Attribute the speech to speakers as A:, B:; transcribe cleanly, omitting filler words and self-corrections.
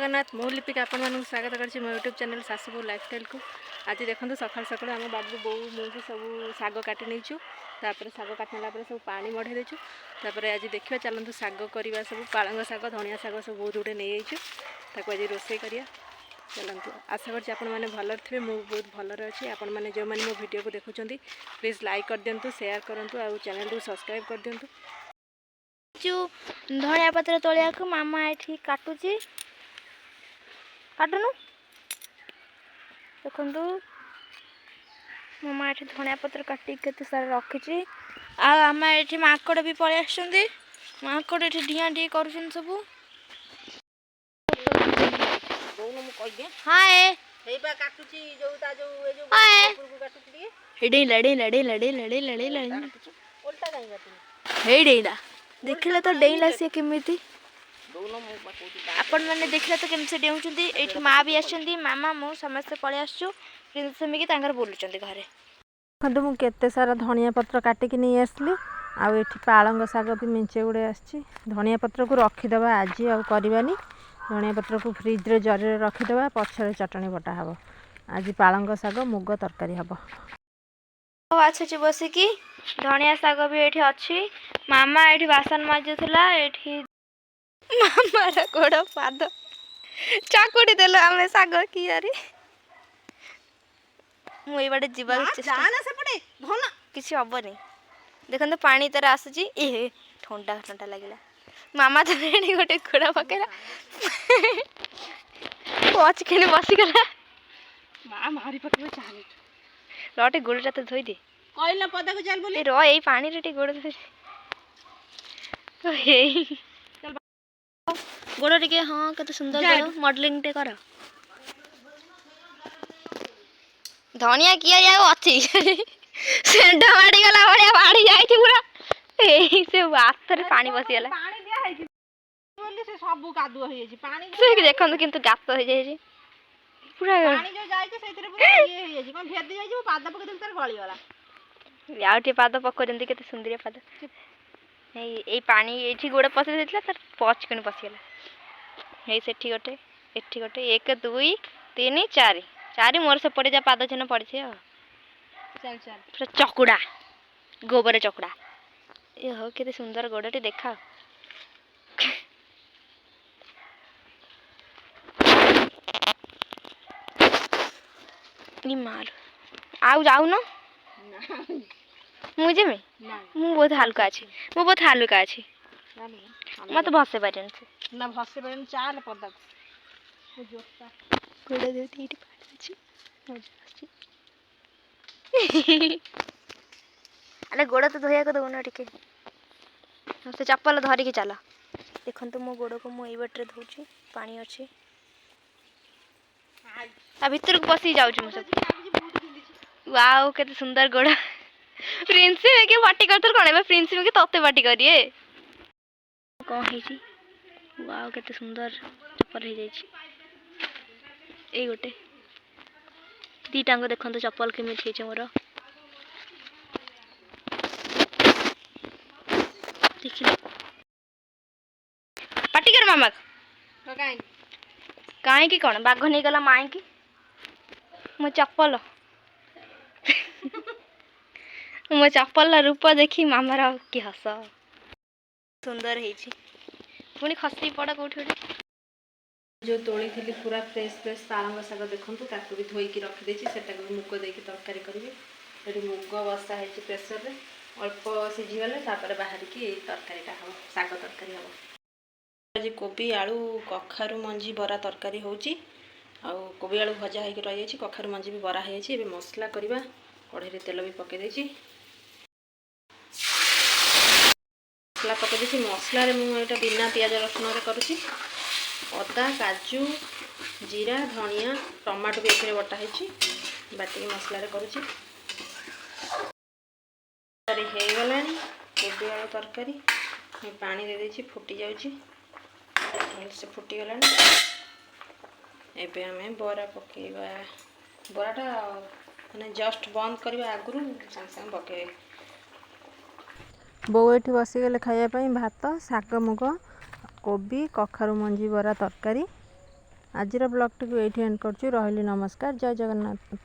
A: जगन्नाथ मु लिपिका आपण मानक स्वागत करछि मो यूट्यूब चैनल सासुबो लाइफस्टाइल को। आज देखो सकाल सकाल आम बाबू बो मुझे सब शाग काटि नहींचु तापर शाग काटला सब पानी मढ़े देचु तापर आज देखिए चलतु शाग करवा सब पालंग शाग धनिया शाग सब बहुत गुटे नहीं जाइए आज रोषे करिया चलतु आशा करछि आपण माने भल थे मुझे बहुत भलर अच्छी आपण मैंने जो मैंने मो वीडियो को देखुं प्लीज लाइक कर दिंतु शेयर करूँ और चैनल को सब्सक्राइब कर दिंतु।
B: धनिया पत्र तोलिया को मामा ये काटुची काटुनु देखु मामा ये धनिया पत्र काटी केते सारा रखी आम ये माकड़ भी पलि आसुँच माकड़ ये डिया डी कर सब हाँ देखिले तो डेला सी केमी आपण मैंने देखिले तो केमी डेउंचंती एठी माँ भी आछंती मामा मु समस्त पळे आछू प्रिंसेमिकी तांगर बोलुचंती घरे
A: देखो मु केते सारा धनिया पत्र काटिकी नहीं आसली आउ एठी पालंग शाग भी मेंचे गुड़े आछि धनिया पत्र को रखीदेवा आज आउ करवानी धनिया पत्र को फ्रिज रे जरी रखीदेवा पछरे चटनी बटा हबो आज पालंग शाग मुग तरकारी हबो
B: आछी बसिकी धनिया शाग भी एठी अछि मामा एठी बासन माजुला एठी मामार गोड़ पाद चाकुड़ी देलो आमे शाग की अरे मु ए बाटे जीवा जाना सेपटे धन किछि हबनी देखन तो पानी तर आसुची ए ठंडा ठंडा लागिला मामा तो एठी गोटे गोड़ पकेला पछ केने बसी गला मा मारी पकेबे चाले लटे गोड़टा तो धोई दे कहला पदा को चल बोली रो ए पानी रे गोड़ धोई हे गोड़ टिके हाँ कते सुंदर गोड़ मॉडलिंग टे कर धनिया किया या अछि सेंडा माडी गला बड़िया बाड़ी जाई छी पूरा ए से हाथ रे पानी बसी गला पानी दिया है बोली से सब कादुआ हो जाई पानी से देखन किंतु गात हो जाई पूरा पानी जो जाई के सेतरे पूरा ये हो जाई कोन भेद जाई जो पाद पके तर गली वाला याउटी पाद पको जंती केते सुंदरिया पाद ए पानी एठी गोड़ पसे देतला तर पच कने पसी गला ए सेठी गोटे एठी गोटे 1 2 3 4 4 मोर से पड़े जा पाद चिन्ह पड़े चल चल पूरा चकुड़ा गोबर चकुड़ा ए हो केते सुंदर गोड़टे देखा नी मार आउ जाऊ न मुझे में मु बहुत हल्का अछि मु बहुत हल्का अछि मत भसे पारन से ना भसे पारन चाल पदा को जोता गोड़ देती इटी पाड़ अछि मजा अछि अरे गोड़ तो धोया को दोना टिके से चप्पल धरि के चला देखन तो मो गोड़ को मो ए बटरे धोची पानी अछि आ भीतर को पसी जाउ छी मु सब वाओ केते सुंदर गोड़ प्रिंस में के पार्टी करथल कोन बे प्रिंस में के तते पार्टी करिए कोन हे छी वाओ केते सुंदर चप्पल हे जाई छी ए गोटे दी टांग देखन तो चप्पल के मिठे छै मोर देखि पार्टी कर मामा तो काहे की कोन बाघ नै गला माई की मो चप्पल मो चप्पल रूप देखी मामार कि हस सुंदर पुणी खसी पड़ा कौटी जो तोली थी पूरा फ्रेश फ्रेश पालंग शाग देखूँ ताकू भी धोईकी रखीदे से मुग देकी तरकारी करी मुग बसा है प्रेसर रे अल्प सीझीगले बाहर की तरकारीटा हम शाग तरकारी हम आज कोबी आलू कखारू मंजी बरा तरकारी होची आउ कोबी आलू भजा होगी रही है कखारू मंजी भी बरा है मसला करवा कढ़ई तेल भी पकई देछि मसला पकई मसला मुझे बिना पियाज रसुन करुँची अदा काजू जीरा धनिया टमाटो भी एक बटा है बाटी मसला करुँची गला कोबी आलू तरकारी पानी दे देछि फुटी जाउची से फुटी गला एबे हमें बरा पकेबा बराटा माने जस्ट बंद करबा आगुरु संग संग पके बो एठी बसी गले खाया भात शाग मुग कोबी कखारू मंजी बरा तरकारी
A: ଆଜିର ବ୍ଲଗ୍ଟିକୁ ଏଇଠି ଏଣ୍ଡ କରୁଛୁ। ରହିଲି, ନମସ୍କାର, ଜୟ ଜଗନ୍ନାଥ।